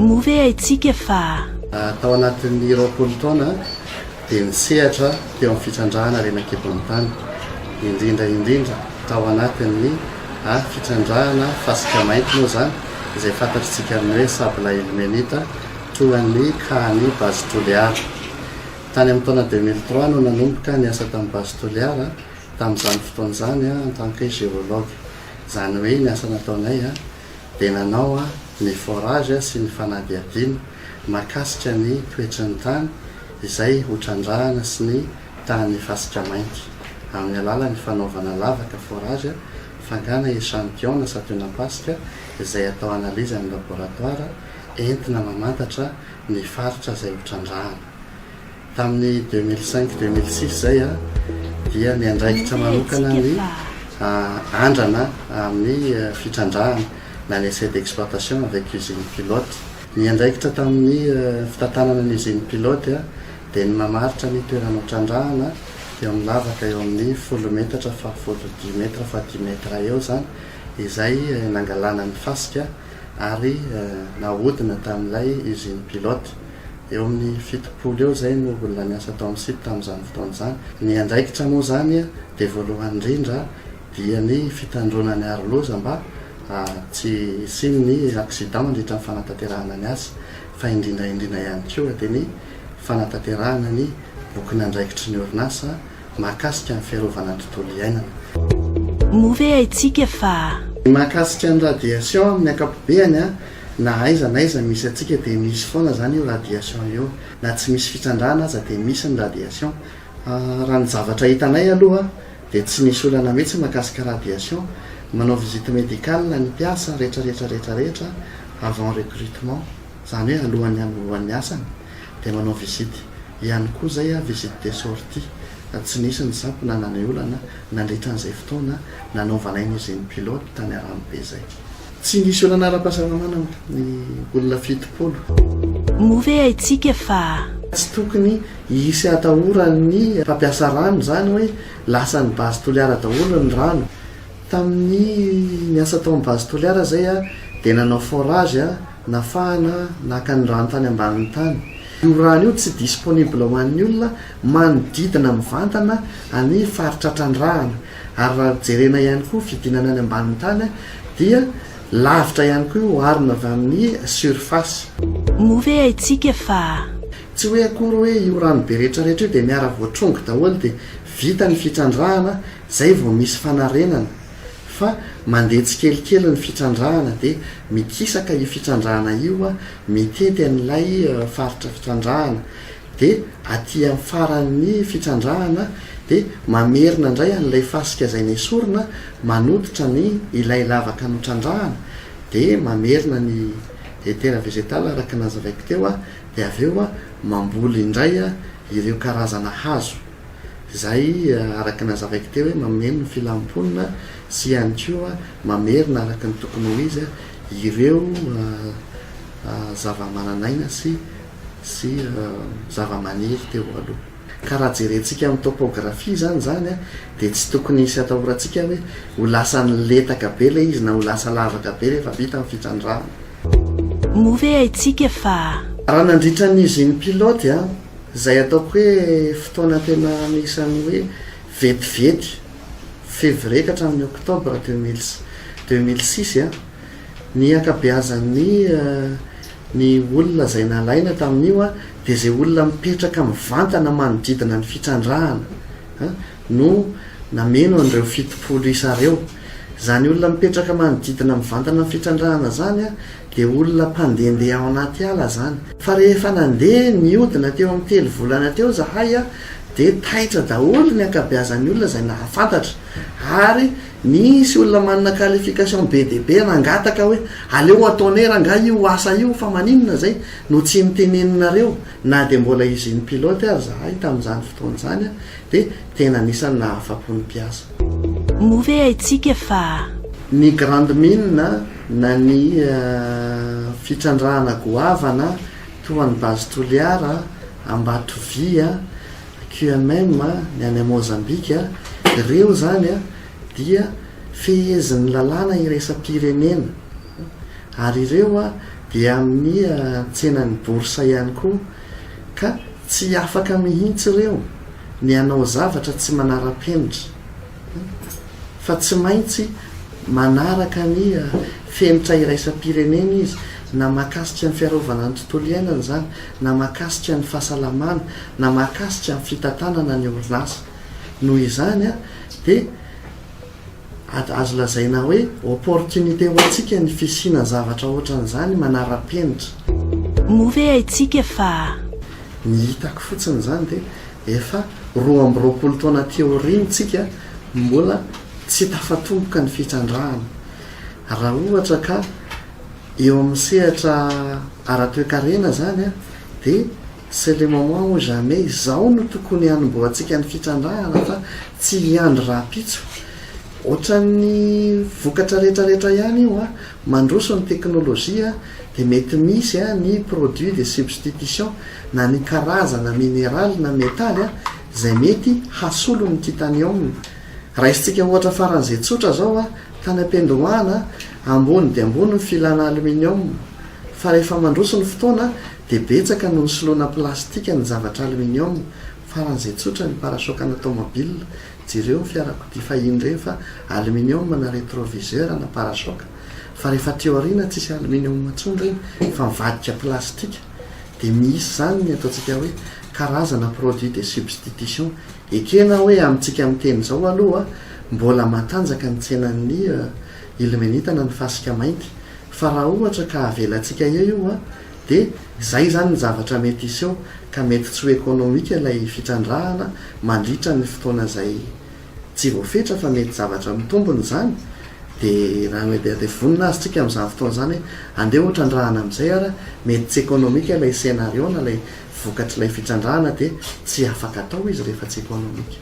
Moa ve haitsika fa tao anatin'ny 20 taona dia nisehatra teo amin'ny fitrandrahana renakebon-tany indrindra tao anatin'ny fitrandrahana fasika mainty moa zany izay fantatritsika amin'ny hoe sabla ilmenita toan'ny kahany base toliara. Tany amin'ny taona 2003 no nanomboka niasa tamin'ny base toliara tamin'izany fotoana zany en tant que géologue. Zany hoe ny asa nataonay dia nanao ny forage sy ny fanadihadiana makasika ny toetrany tany izay hotrandrahana sy ny tany fasika mainty amin'ny alalan'ny fanaovana lavaka forage, fangana échantillon satona-pasika izay atao analyse amin'ny laboratoire entina mamantatra ny faritra izay hotrandrahana. Tamin'ny 2005-2006 zay dia ny andraikitra manokana ny andrana amin'ny fitrandrahana na ny essai d'exploitation avec usine pilote. Ny andraikitra tamin'ny fitantanana ny usine pilote dia ny mamaritra ny toerana hotrandrahana eo amin'ny lavaka eo amin'ny 10 metatra fa 10 metra fa 10 metra eo zany izay nangalana ny fasika ary nahodina tamin'ilay usine pilote eo amin'ny 7 eo zay no olona niasa tao amin'ny site tamin'izany fotoana zany. Ny andraikitra moa zany dia voalohany indrindra dia ny fitandrona ny aroloza mba tsy siny ny accident mandritra ny fanatanterahana ny azy fa indrindra ihany koa dia ny fanatanterahana ny boky andraikitry ny orinasa mahakasika ny fiarovana ny tontolo iainana. Moa ve haitsika fa mahakasika ny radiation amin'ny akapobeany na aiza misy atsika dia misy foana zany io radiation io, na tsy misy fitrandrahana aza dia misy ny radiation. Raha ny zavatra hitanay aloha dia tsy nisy olana mihitsy mahakasika radiation. Manao visite médicale ny mpiasa rehetra avant recrutement, zany hoe alohan'ny asany dia manao visite ihany koa zay visite de sortie. Tsy nisy ny sampy na nanay olana nandritra an'izay fotoana nanaovanay ny usine pilote tany Aranobe zay. Tsy nisy olana ara-pahasalamana ny olona 70. Moa ve haitsika fa tsy tokony hisy atahoran'ny mpampiasa rano zany hoe lasa ny base toliara daholo ny rano. Tamin'ny niasa tao amin'ny base toliara zay dia nanao forage nafahana naka ny rano tany ambanin'ny tany. Io rano io tsy disponible ho an'ny olona manodidina mivantana any faritra trandrahana, ary raha jerena ihany koa fidinana any ambanin'ny tany dia lavitra ihany koa io arina avy amin'ny surface. Moa ve haitsika fa tsy hoe akory hoe io rano be rehetrarehetra io dia miara voatrongo daholo dia vita ny fitrandrahana zay vao misy fanarenana, fa mandeha tsikelikely ny fitrandrahana dia mikisaka io fitrandrahana io mitety an'ilay faritra fitrandrahana dia aty amin'ny faran'ny fitrandrahana dia mamerina indray an'ilay fasika izay nesorina manoditra ny ilay lavaka notrandrahana dia mamerina ny etera végétale araka nazavaiko teo dia avy eo mamboly indray ireo karazana hazo zay araka nazavaiko teo hoe mameno ny filamponina sy ihany koa mamerina araka ny tokony ho izy ireo zava-mananaina sy zava-maniry teo aloha. Ka raha jerentsika amin'ny topographie zany dia tsy tokony hisy atahorantsika hoe ho lasa ny letaka be le izy na ho lasa lavaka be rehefa vita amin'ny fitrandrahana. Moa ve haitsika fa raha nandritra ny usine pilote zay ataoko hoe fotoana tena anisan'ny hoe vetivety février ka hatramin'ny octobre 2006 ny akabeazan'ny ny olona zay nalaina tamin'io dia zay olona mipetraka mivantana manodidina ny fitrandrahana no nameno an'ireo 70 isareo. Zany olona mipetraka manodidina mivantana ny fitrandrahana zany dia olona mpandehandeha ao anaty ala zany. Fa rehefa nandeha niodina teo amin'ny 3 volana teo zahay dia taitra daholo ny akabeazan'ny olona zay nahafantatra, ary nisy olona manana qualification be dia be nangataka hoe aleo ataonay ranga io asa io fa maninona zay no tsy niteneninareo, na dia mbola usine pilote ary zahay tamin'izany fotoana zany dia tena anisany nahafapo ny mpiasa. Moa ve haitsika fa ny grande mine na ny fitrandrahana goavana toa ny base toliara, Ambatovia, QMM ny any Mozambique ireo zany dia fehezin'ny lalàna iresa-pirenena, ary ireo dia amin'ny tsenany borsa ihany koa ka tsy afaka mihitsy ireo ny anao zavatra tsy manara-penitra fa tsy maintsy manaraka ny fenitra iraisam-pirenena izy na mahakasika ny fiarovana ny tontolo iainana zany na mahakasika ny fahasalamana na mahakasika ny fitantanana ny orinasa noho izany dia azo lazaina hoe opportunité ho antsika ny fisina zavatra ohatran'izany manara-penitra. Move haitsika fa ny hitako fotsiny zany dia efa 20 taona teorintsika mbola tsy tafatomboka ny fitrandrahana. Raha ohatra ka eo amin'ny sehatra ara-toekarena zany dia c'est le moment ou jamais izao no tokony hanomboantsika ny fitrandrahana fa tsy hiandry raha-pitso. Ohatran'ny vokatra rehetrarehetra ihany io mandroso ny teknôlôjia dia mety misy ny produit de substitution na ny karazana mineraly na metaly izay mety hasolo ny titanium. Raha isitsika ohatra faran'izay tsotra zao tany am-pendohana ambony dia ambony ny filana aluminium fa rehefa mandroso ny fotoana dia betsaka no ny soloana plastika ny zavatra aluminium. Faran'izay tsotra ny parasokana automobile jereo fiarakodia fahiny reny fa aluminium na rétroviseur na parasoka fa rehefa teoriana tsisy aluminium intsony reny fa mivadika plastika dia misy zany ny ataontsika hoe karazana produit de substitution ekena hoe amintsika miteny zao aloha mbola matanjaka ny tsenan'ny ilmenitana ny fasika mainty fa raha ohatra ka avelantsika io dia zay zany ny zavatra mety iseo ka mety tsy ho ekonomika ilay fitrandrahana mandritra ny fotoana zay tsy voafetra fa mety zavatra mitombony zany dia raha hoe dia vonina azy tsika amin'izany fotoana zany andeha hotrandrahana amin'izay ara mety tsy ekonomika ilay scénario na ilay vokatra ilay fitrandrahana dia tsy afaka atao izy rehefa tsy ekonomika.